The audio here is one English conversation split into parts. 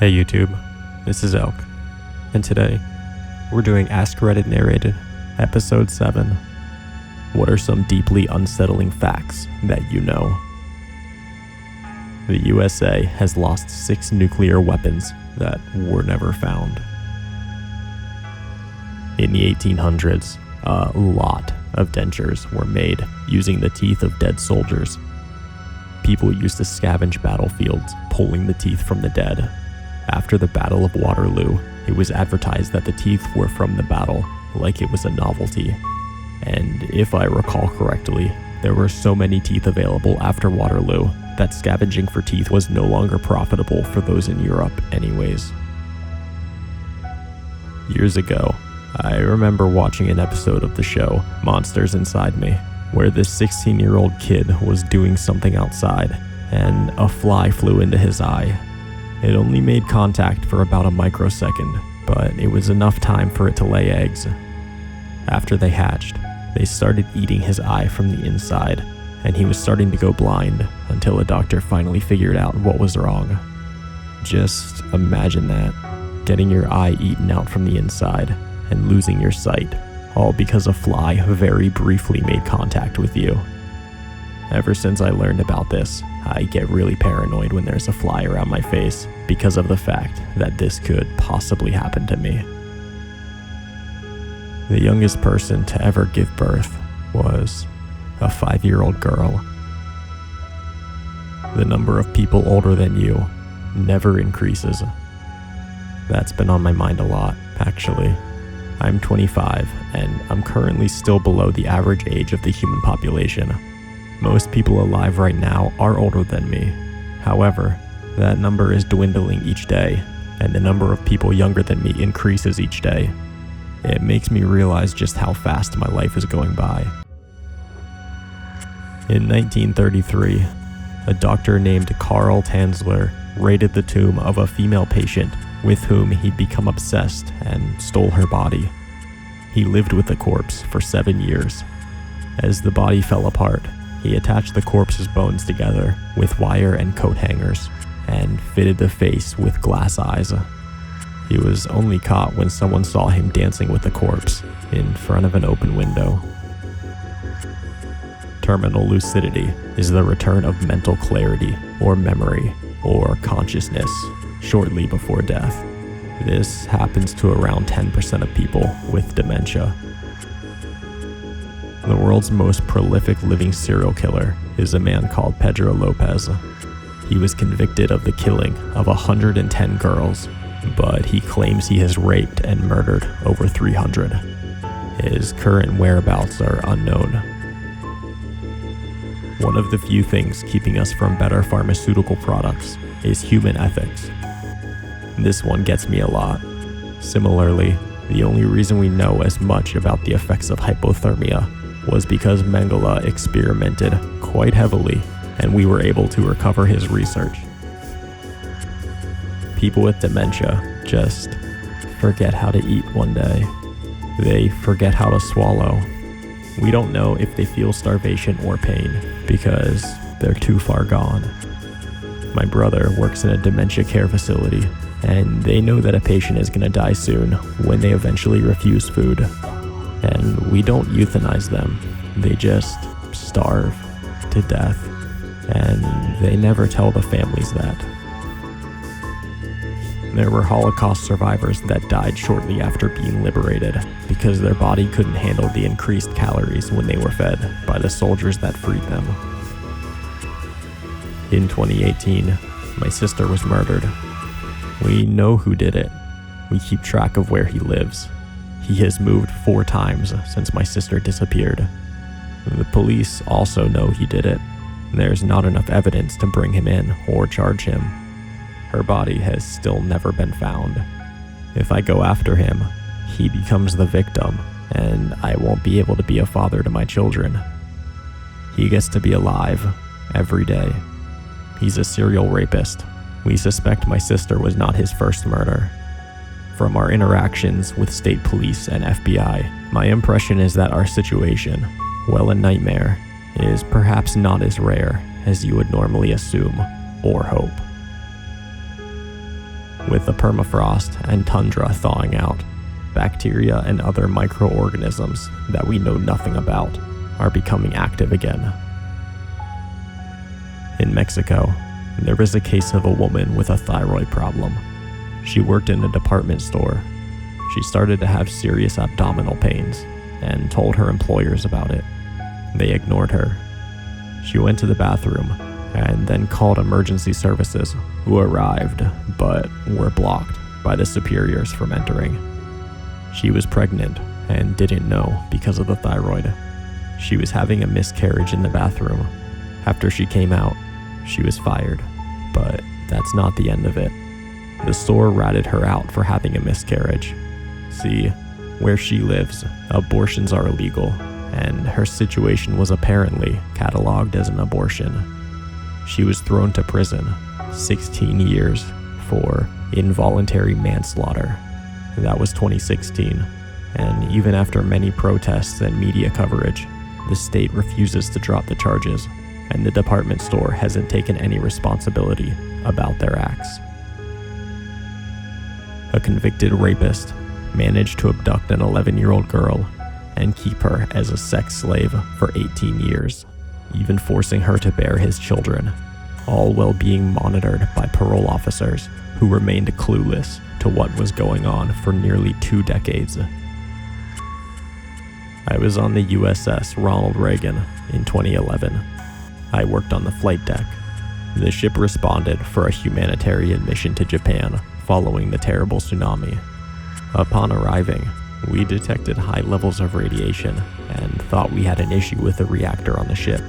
Hey YouTube, this is Elk, and today we're doing Ask Reddit Narrated, Episode 7. What are some deeply unsettling facts that you know? The USA has lost 6 nuclear weapons that were never found. In the 1800s, a lot of dentures were made using the teeth of dead soldiers. People used to scavenge battlefields, pulling the teeth from the dead. After the Battle of Waterloo, it was advertised that the teeth were from the battle, like it was a novelty. And if I recall correctly, there were so many teeth available after Waterloo that scavenging for teeth was no longer profitable for those in Europe anyways. Years ago, I remember watching an episode of the show Monsters Inside Me, where this 16-year-old kid was doing something outside, and a fly flew into his eye. It only made contact for about a microsecond, but it was enough time for it to lay eggs. After they hatched, they started eating his eye from the inside, and he was starting to go blind until a doctor finally figured out what was wrong. Just imagine that, getting your eye eaten out from the inside and losing your sight, all because a fly very briefly made contact with you. Ever since I learned about this, I get really paranoid when there's a fly around my face because of the fact that this could possibly happen to me. The youngest person to ever give birth was a 5-year-old girl. The number of people older than you never increases. That's been on my mind a lot, actually. I'm 25, and I'm currently still below the average age of the human population. Most people alive right now are older than me. However, that number is dwindling each day, and the number of people younger than me increases each day. It makes me realize just how fast my life is going by. In 1933, a doctor named Carl Tanzler raided the tomb of a female patient with whom he'd become obsessed and stole her body. He lived with the corpse for 7 years. As the body fell apart, he attached the corpse's bones together with wire and coat hangers and fitted the face with glass eyes. He was only caught when someone saw him dancing with the corpse in front of an open window. Terminal lucidity is the return of mental clarity or memory or consciousness shortly before death. This happens to around 10% of people with dementia. The world's most prolific living serial killer is a man called Pedro Lopez. He was convicted of the killing of 110 girls, but he claims he has raped and murdered over 300. His current whereabouts are unknown. One of the few things keeping us from better pharmaceutical products is human ethics. This one gets me a lot. Similarly, the only reason we know as much about the effects of hypothermia was because Mengele experimented quite heavily, and we were able to recover his research. People with dementia just forget how to eat one day. They forget how to swallow. We don't know if they feel starvation or pain because they're too far gone. My brother works in a dementia care facility, and they know that a patient is going to die soon when they eventually refuse food. And we don't euthanize them, they just starve to death, and they never tell the families that. There were Holocaust survivors that died shortly after being liberated because their body couldn't handle the increased calories when they were fed by the soldiers that freed them. In 2018, my sister was murdered. We know who did it. We keep track of where he lives. He has moved 4 times since my sister disappeared. The police also know he did it. There's not enough evidence to bring him in or charge him. Her body has still never been found. If I go after him, he becomes the victim, and I won't be able to be a father to my children. He gets to be alive every day. He's a serial rapist. We suspect my sister was not his first murder. From our interactions with state police and FBI, my impression is that our situation, while a nightmare, is perhaps not as rare as you would normally assume or hope. With the permafrost and tundra thawing out, bacteria and other microorganisms that we know nothing about are becoming active again. In Mexico, there was a case of a woman with a thyroid problem. She worked in a department store. She started to have serious abdominal pains and told her employers about it. They ignored her. She went to the bathroom and then called emergency services, who arrived but were blocked by the superiors from entering. She was pregnant and didn't know because of the thyroid. She was having a miscarriage in the bathroom. After she came out, she was fired, but that's not the end of it. The store ratted her out for having a miscarriage. See, where she lives, abortions are illegal, and her situation was apparently cataloged as an abortion. She was thrown to prison, 16 years, for involuntary manslaughter. That was 2016, and even after many protests and media coverage, the state refuses to drop the charges, and the department store hasn't taken any responsibility about their acts. A convicted rapist managed to abduct an 11-year-old girl and keep her as a sex slave for 18 years, even forcing her to bear his children, all while being monitored by parole officers who remained clueless to what was going on for nearly 2 decades. I was on the USS Ronald Reagan in 2011. I worked on the flight deck. The ship responded for a humanitarian mission to Japan following the terrible tsunami. Upon arriving, we detected high levels of radiation and thought we had an issue with the reactor on the ship.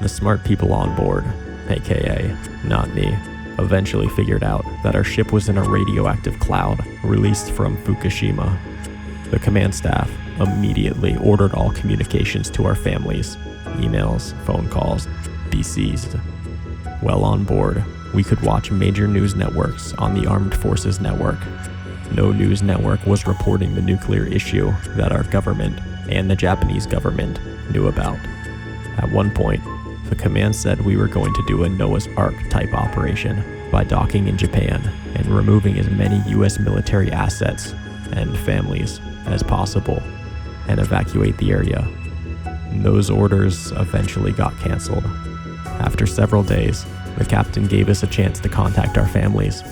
The smart people on board, aka not me, eventually figured out that our ship was in a radioactive cloud released from Fukushima. The command staff immediately ordered all communications to our families, emails, phone calls, be seized. While on board, we could watch major news networks on the Armed Forces Network. No news network was reporting the nuclear issue that our government and the Japanese government knew about. At one point, the command said we were going to do a Noah's Ark type operation by docking in Japan and removing as many US military assets and families as possible and evacuate the area. Those orders eventually got canceled. After several days, the captain gave us a chance to contact our families.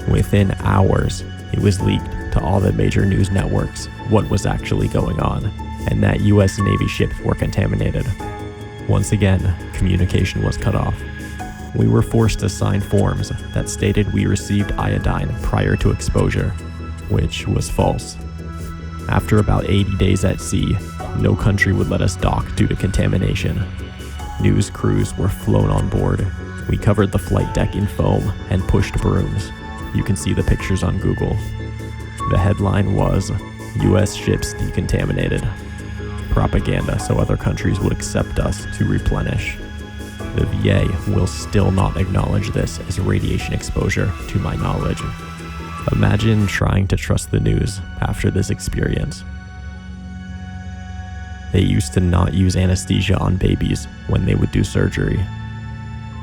Within hours, it was leaked to all the major news networks what was actually going on, and that US Navy ships were contaminated. Once again, communication was cut off. We were forced to sign forms that stated we received iodine prior to exposure, which was false. After about 80 days at sea, no country would let us dock due to contamination. News crews were flown on board. We covered the flight deck in foam and pushed brooms. You can see the pictures on Google. The headline was, US ships decontaminated. Propaganda so other countries would accept us to replenish. The VA will still not acknowledge this as radiation exposure, to my knowledge. Imagine trying to trust the news after this experience. They used to not use anesthesia on babies when they would do surgery.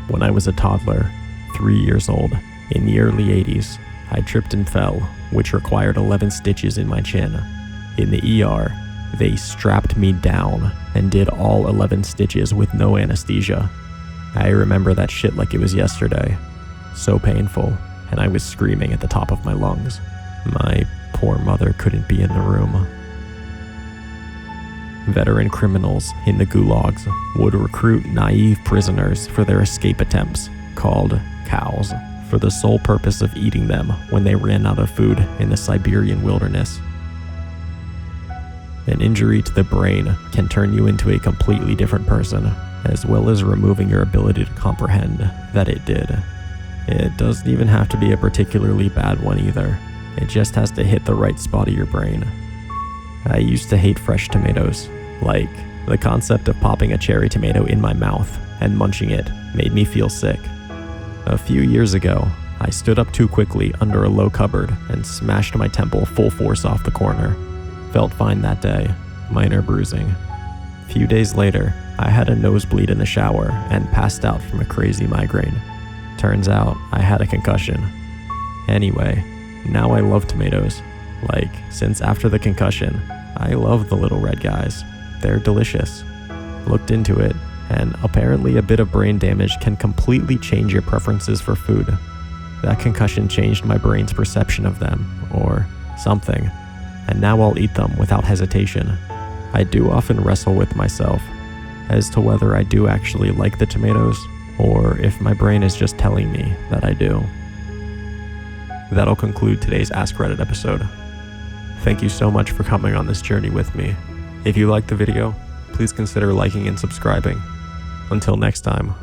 When I was a toddler, 3 years old, in the early 80s, I tripped and fell, which required 11 stitches in my chin. In the ER, they strapped me down and did all 11 stitches with no anesthesia. I remember that shit like it was yesterday. So painful, and I was screaming at the top of my lungs. My poor mother couldn't be in the room. Veteran criminals in the gulags would recruit naive prisoners for their escape attempts, called cows, for the sole purpose of eating them when they ran out of food in the Siberian wilderness. An injury to the brain can turn you into a completely different person, as well as removing your ability to comprehend that it did. It doesn't even have to be a particularly bad one either. It just has to hit the right spot of your brain. I used to hate fresh tomatoes. Like, the concept of popping a cherry tomato in my mouth and munching it made me feel sick. A few years ago, I stood up too quickly under a low cupboard and smashed my temple full force off the corner. Felt fine that day, minor bruising. A few days later, I had a nosebleed in the shower and passed out from a crazy migraine. Turns out, I had a concussion. Anyway, now I love tomatoes. Like, since after the concussion, I love the little red guys. They're delicious. Looked into it, and apparently a bit of brain damage can completely change your preferences for food. That concussion changed my brain's perception of them, or something, and now I'll eat them without hesitation. I do often wrestle with myself as to whether I do actually like the tomatoes, or if my brain is just telling me that I do. That'll conclude today's Ask Reddit episode. Thank you so much for coming on this journey with me. If you liked the video, please consider liking and subscribing. Until next time.